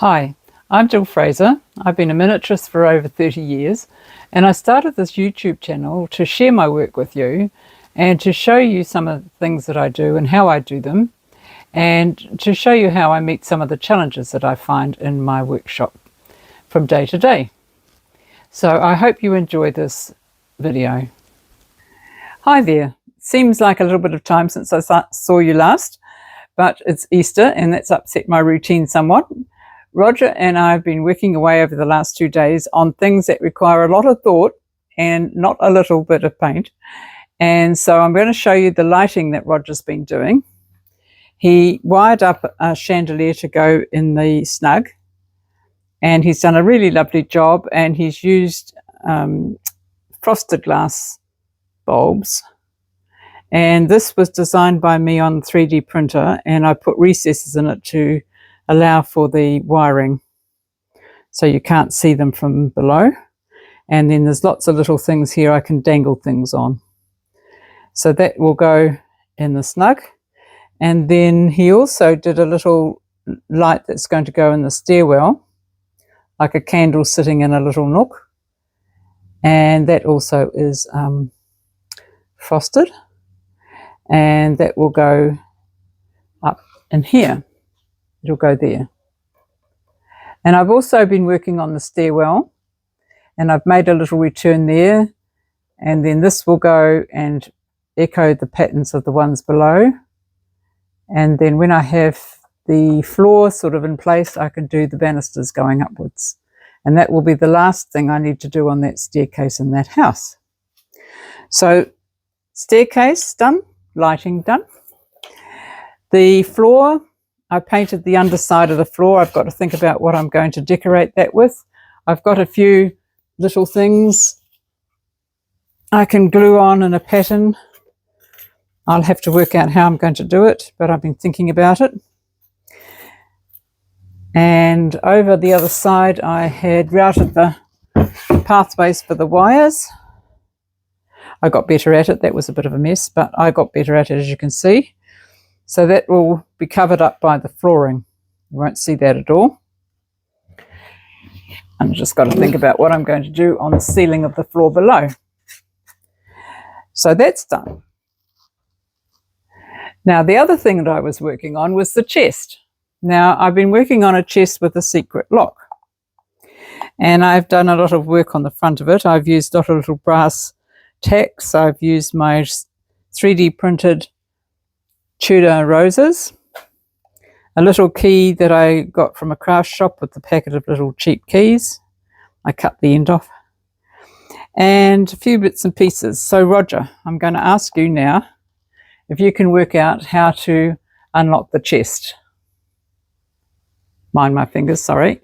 Hi, I'm Jill Fraser. I've been a miniaturist for over 30 years, and I started this YouTube channel to share my work with you and to show you some of the things that I do and how I do them, and to show you how I meet some of the challenges that I find in my workshop from day to day. So I hope you enjoy this video. Hi there. Seems like a little bit of time since I saw you last, but it's Easter and that's upset my routine somewhat. Roger and I have been working away over the last 2 days on things that require a lot of thought and not a little bit of paint. And so I'm going to show you the lighting that Roger's been doing. He wired up a chandelier to go in the snug, and he's done a really lovely job, and he's used frosted glass bulbs. And this was designed by me on 3D printer, and I put recesses in it to allow for the wiring so you can't see them from below. And then there's lots of little things here I can dangle things on. So that will go in the snug. And then he also did a little light that's going to go in the stairwell, like a candle sitting in a little nook. And that also is frosted. And that will go up in here. It'll go there. And I've also been working on the stairwell, and I've made a little return there, and then this will go and echo the patterns of the ones below. And then when I have the floor sort of in place, I can do the banisters going upwards. And that will be the last thing I need to do on that staircase in that house. So staircase done, lighting done. The floor, I painted the underside of the floor. I've got to think about what I'm going to decorate that with. I've got a few little things I can glue on in a pattern. I'll have to work out how I'm going to do it, but I've been thinking about it. And over the other side, I had routed the pathways for the wires. I got better at it. That was a bit of a mess, but I got better at it, as you can see. So that will be covered up by the flooring. You won't see that at all. I've just got to think about what I'm going to do on the ceiling of the floor below. So that's done. Now, the other thing that I was working on was the chest. Now, I've been working on a chest with a secret lock. And I've done a lot of work on the front of it. I've used a lot of little brass tacks. I've used my 3D printed Tudor roses, a little key that I got from a craft shop with a packet of little cheap keys. I cut the end off, and a few bits and pieces. So Roger, I'm going to ask you now if you can work out how to unlock the chest. Mind my fingers, sorry.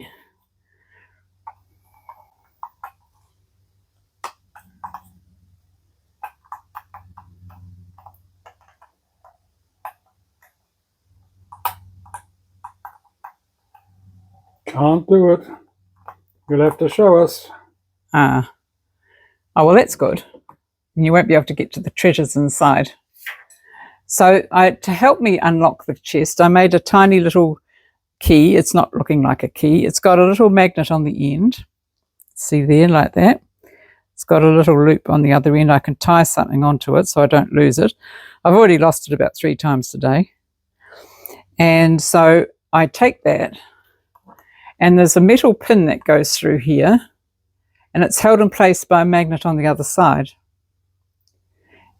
Can't do it. You'll have to show us. Oh, well, that's good. And you won't be able to get to the treasures inside. So to help me unlock the chest, I made a tiny little key. It's not looking like a key. It's got a little magnet on the end. See there, like that. It's got a little loop on the other end. I can tie something onto it so I don't lose it. I've already lost it about 3 times today. And so I take that, and there's a metal pin that goes through here, and it's held in place by a magnet on the other side.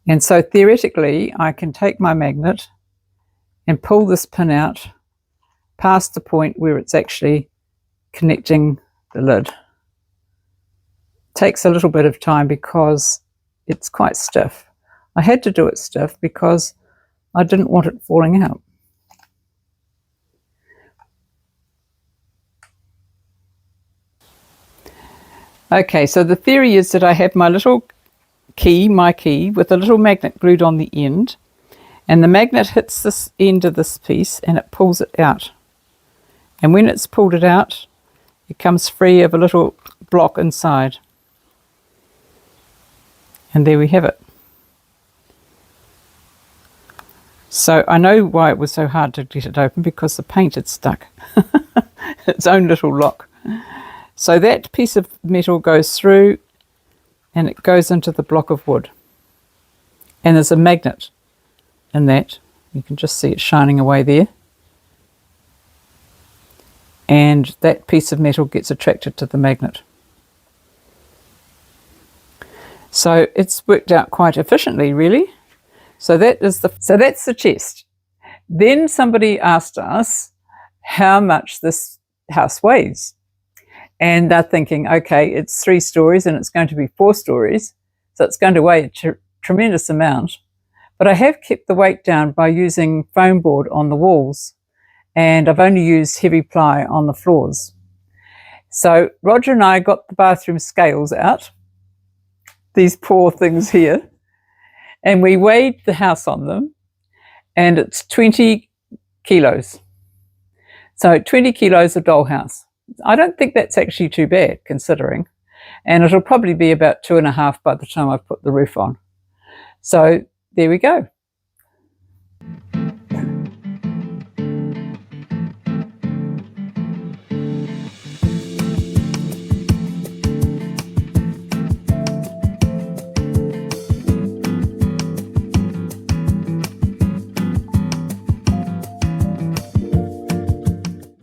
And so theoretically, I can take my magnet and pull this pin out past the point where it's actually connecting the lid. It takes a little bit of time because it's quite stiff. I had to do it stiff because I didn't want it falling out. Okay, so the theory is that I have my little key, with a little magnet glued on the end, and the magnet hits this end of this piece and it pulls it out. And when it's pulled it out, it comes free of a little block inside. And there we have it. So I know why it was so hard to get it open, because the paint had stuck. its own little lock. So that piece of metal goes through and it goes into the block of wood. And there's a magnet in that. You can just see it shining away there. And that piece of metal gets attracted to the magnet. So it's worked out quite efficiently, really. So that's the chest. Then somebody asked us how much this house weighs. And they're thinking, okay, it's 3 stories and it's going to be 4 stories. So it's going to weigh a tremendous amount. But I have kept the weight down by using foam board on the walls. And I've only used heavy ply on the floors. So Roger and I got the bathroom scales out, these poor things here, and we weighed the house on them, and it's 20 kilos. So 20 kilos of dollhouse. I don't think that's actually too bad, considering. And it'll probably be about 2.5 by the time I've put the roof on. So there we go.